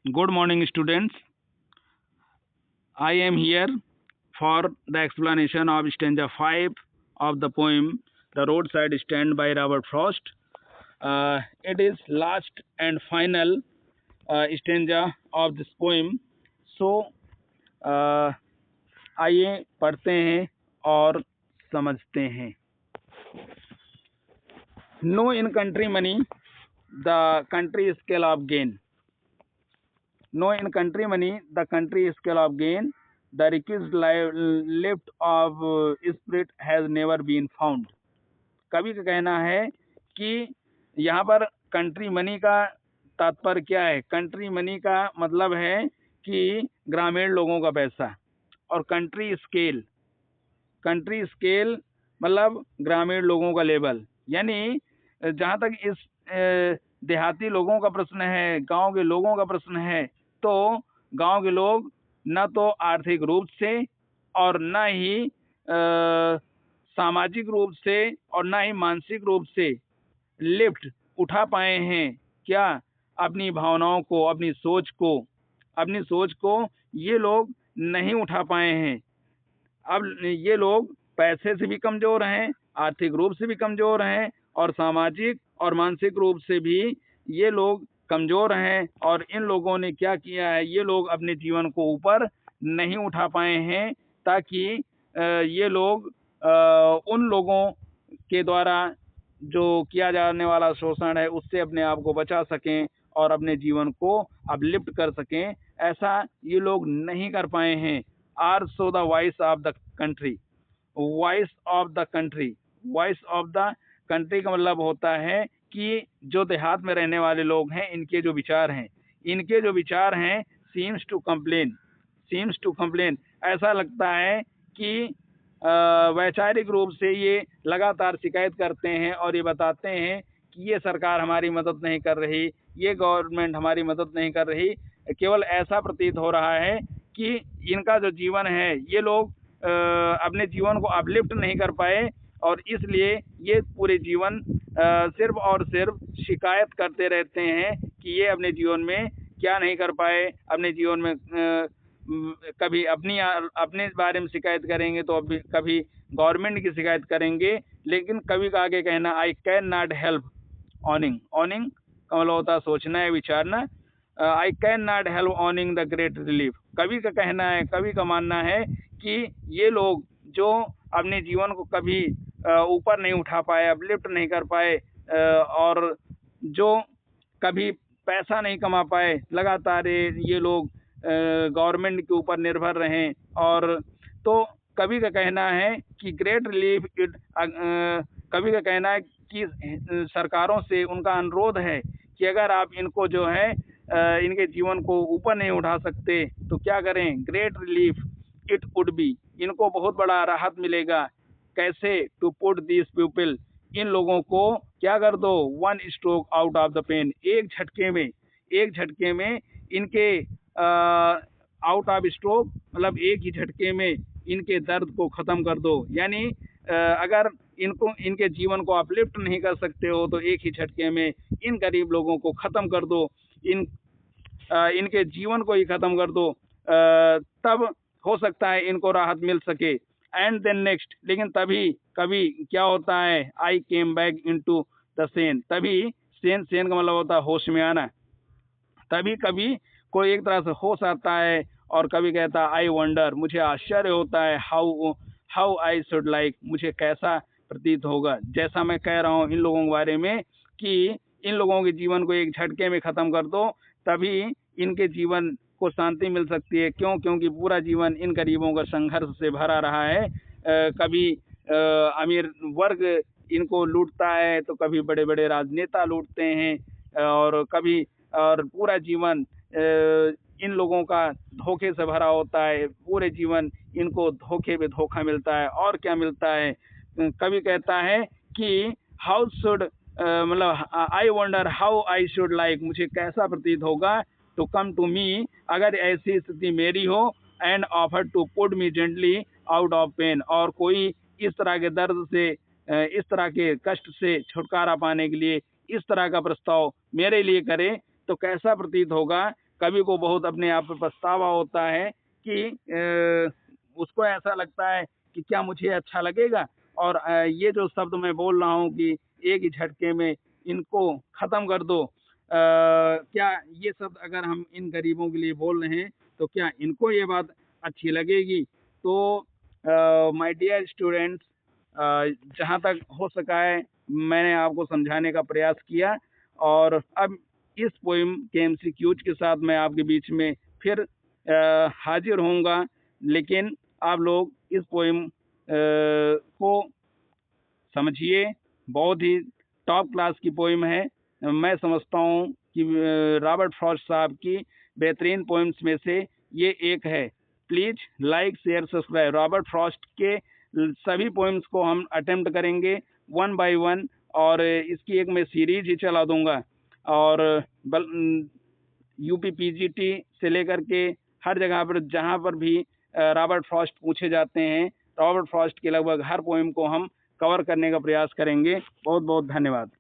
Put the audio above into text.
Good morning, students. I am here for the explanation of stanza 5 of the poem The Roadside Stand by Robert Frost. It is last and final stanza of this poem. So, आइए पढ़ते हैं और समझते हैं. No in country money, the country scale of gain. No in country money, the country scale of gain. The requisite lift of spirit has never been found. कवि का कहना है कि यहाँ पर कंट्री मनी का तात्पर्य क्या है. कंट्री मनी का मतलब है कि ग्रामीण लोगों का पैसा, और कंट्री स्केल मतलब ग्रामीण लोगों का लेवल. यानी जहाँ तक इस देहाती लोगों का प्रश्न है, गांव के लोगों का प्रश्न है, तो गांव के लोग न तो आर्थिक रूप से और न ही सामाजिक रूप से और न ही मानसिक रूप से लिफ्ट उठा पाए हैं. क्या? अपनी भावनाओं को, अपनी सोच को ये लोग नहीं उठा पाए हैं. अब ये लोग पैसे से भी कमजोर हैं, आर्थिक रूप से भी कमजोर हैं, और सामाजिक और मानसिक रूप से भी ये लोग कमजोर हैं. और इन लोगों ने क्या किया है, ये लोग अपने जीवन को ऊपर नहीं उठा पाए हैं, ताकि ये लोग उन लोगों के द्वारा जो किया जाने वाला शोषण है उससे अपने आप को बचा सकें और अपने जीवन को अपलिफ्ट कर सकें. ऐसा ये लोग नहीं कर पाए हैं. Are so the voice of the country. Voice of the country, voice of the country का मतलब होता है कि जो देहात में रहने वाले लोग हैं, इनके जो विचार हैं सीम्स टू कंप्लेन. ऐसा लगता है कि वैचारिक रूप से ये लगातार शिकायत करते हैं और ये बताते हैं कि ये सरकार हमारी मदद नहीं कर रही, ये गवर्नमेंट हमारी मदद नहीं कर रही. केवल ऐसा प्रतीत हो रहा है कि इनका जो जीवन है, ये लोग अपने जीवन को अपलिफ्ट नहीं कर पाए, और इसलिए ये पूरे जीवन सिर्फ और सिर्फ शिकायत करते रहते हैं कि ये अपने जीवन में क्या नहीं कर पाए. अपने जीवन में कभी अपने बारे में शिकायत करेंगे, तो कभी गवर्नमेंट की शिकायत करेंगे. लेकिन कवि का आगे कहना, I can not help owning का मतलब होता है सोचना है, विचारना. I can not help owning the great relief. कवि का कहना है, कवि का मानना है कि ये लोग जो अपने जीवन को कभी ऊपर नहीं उठा पाए, अपलिफ्ट नहीं कर पाए, और जो कभी पैसा नहीं कमा पाए, लगातार ये लोग गवर्नमेंट के ऊपर निर्भर रहें. और तो कवि का कहना है कि ग्रेट रिलीफ कवि का कहना है कि सरकारों से उनका अनुरोध है कि अगर आप इनको जो है इनके जीवन को ऊपर नहीं उठा सकते तो क्या करें. Great relief it would be, इनको बहुत बड़ा राहत मिलेगा. कैसे? टू पुट दिस पीपल, इन लोगों को क्या कर दो, one stroke out of the pen, एक झटके में इनके आउट ऑफ स्ट्रोक मतलब एक ही झटके में इनके दर्द को खत्म कर दो. यानी अगर इनके जीवन को अपलिफ्ट नहीं कर सकते हो तो एक ही झटके में इन गरीब लोगों को खत्म कर दो, इनके जीवन को ही खत्म कर दो. तब हो सकता है इनको राहत मिल सके. एंड देन नेक्स्ट, लेकिन तभी कभी क्या होता है, I came back into the scene. तभी सेन का मतलब होता है होश में आना. तभी कभी कोई एक तरह से होश आता है और कभी कहता है आई वंडर, मुझे आश्चर्य होता है, हाउ आई शुड लाइक, मुझे कैसा प्रतीत होगा. जैसा मैं कह रहा हूँ इन लोगों के बारे में कि इन लोगों के जीवन को एक झटके में ख़त्म कर दो, तभी इनके जीवन को शांति मिल सकती है. क्योंकि पूरा जीवन इन गरीबों का संघर्ष से भरा रहा है. कभी अमीर वर्ग इनको लूटता है, तो कभी बड़े बड़े राजनेता लूटते हैं, और पूरा जीवन इन लोगों का धोखे से भरा होता है. पूरे जीवन इनको धोखे पे धोखा मिलता है. और क्या मिलता है? कवि कहता है कि हाउ शुड मतलब I wonder how I should like, मुझे कैसा प्रतीत होगा टू कम टू मी, अगर ऐसी स्थिति मेरी हो, and offer to put me gently out of pain, और कोई इस तरह के दर्द से, इस तरह के कष्ट से छुटकारा पाने के लिए इस तरह का प्रस्ताव मेरे लिए करे, तो कैसा प्रतीत होगा. कवि को बहुत अपने आप पे पछतावा होता है कि उसको ऐसा लगता है कि क्या मुझे अच्छा लगेगा, और ये जो शब्द मैं बोल रहा हूँ कि एक ही झटके में इनको ख़त्म कर दो, क्या ये शब्द अगर हम इन गरीबों के लिए बोल रहे हैं तो क्या इनको ये बात अच्छी लगेगी? तो माय डियर स्टूडेंट्स, जहाँ तक हो सका है मैंने आपको समझाने का प्रयास किया, और अब इस पोएम के एमसीक्यूज के साथ मैं आपके बीच में फिर हाजिर होऊंगा। लेकिन आप लोग इस पोएम को समझिए, बहुत ही टॉप क्लास की पोएम है। मैं समझता हूँ कि रॉबर्ट फ्रॉस्ट साहब की बेहतरीन पोएम्स में से ये एक है। Please like share subscribe. Robert Frost के सभी पोएम्स को हम अटेम्प्ट करेंगे 1 बाय 1, और इसकी एक मैं सीरीज ही चला दूंगा, और यूपी पीजीटी से लेकर के हर जगह पर जहाँ पर भी रॉबर्ट फ्रॉस्ट पूछे जाते हैं, रॉबर्ट फ्रॉस्ट के लगभग हर पोएम को हम कवर करने का प्रयास करेंगे। बहुत बहुत धन्यवाद।